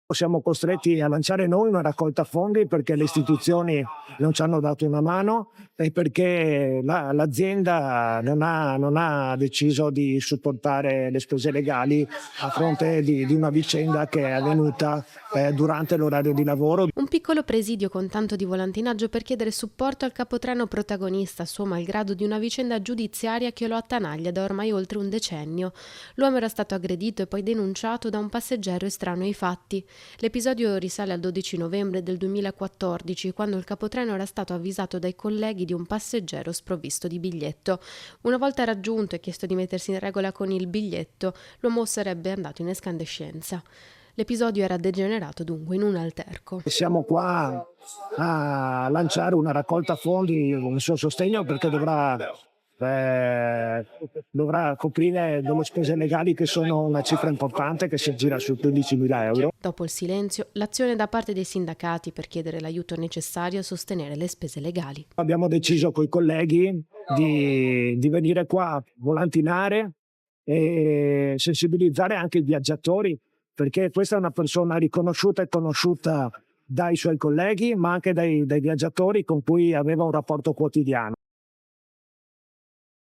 Siamo costretti a lanciare noi una raccolta fondi perché le istituzioni non ci hanno dato una mano e perché l'azienda non ha deciso di supportare le spese legali a fronte di una vicenda che è avvenuta durante l'orario di lavoro. Un piccolo presidio con tanto di volantinaggio per chiedere supporto al capotreno protagonista, suo malgrado, di una vicenda giudiziaria che lo attanaglia da ormai oltre un decennio. L'uomo era stato aggredito e poi denunciato da un passeggero estraneo ai fatti. L'episodio risale al 12 novembre del 2014, quando il capotreno era stato avvisato dai colleghi di un passeggero sprovvisto di biglietto. Una volta raggiunto e chiesto di mettersi in regola con il biglietto, l'uomo sarebbe andato in escandescenza. L'episodio era degenerato dunque in un alterco. Siamo qua a lanciare una raccolta fondi in suo sostegno perché dovrà coprire delle spese legali che sono una cifra importante che si aggira su 15.000 euro. Dopo il silenzio, l'azione da parte dei sindacati per chiedere l'aiuto necessario a sostenere le spese legali. Abbiamo deciso coi colleghi di venire qua a volantinare e sensibilizzare anche i viaggiatori, perché questa è una persona riconosciuta e conosciuta dai suoi colleghi, ma anche dai viaggiatori con cui aveva un rapporto quotidiano.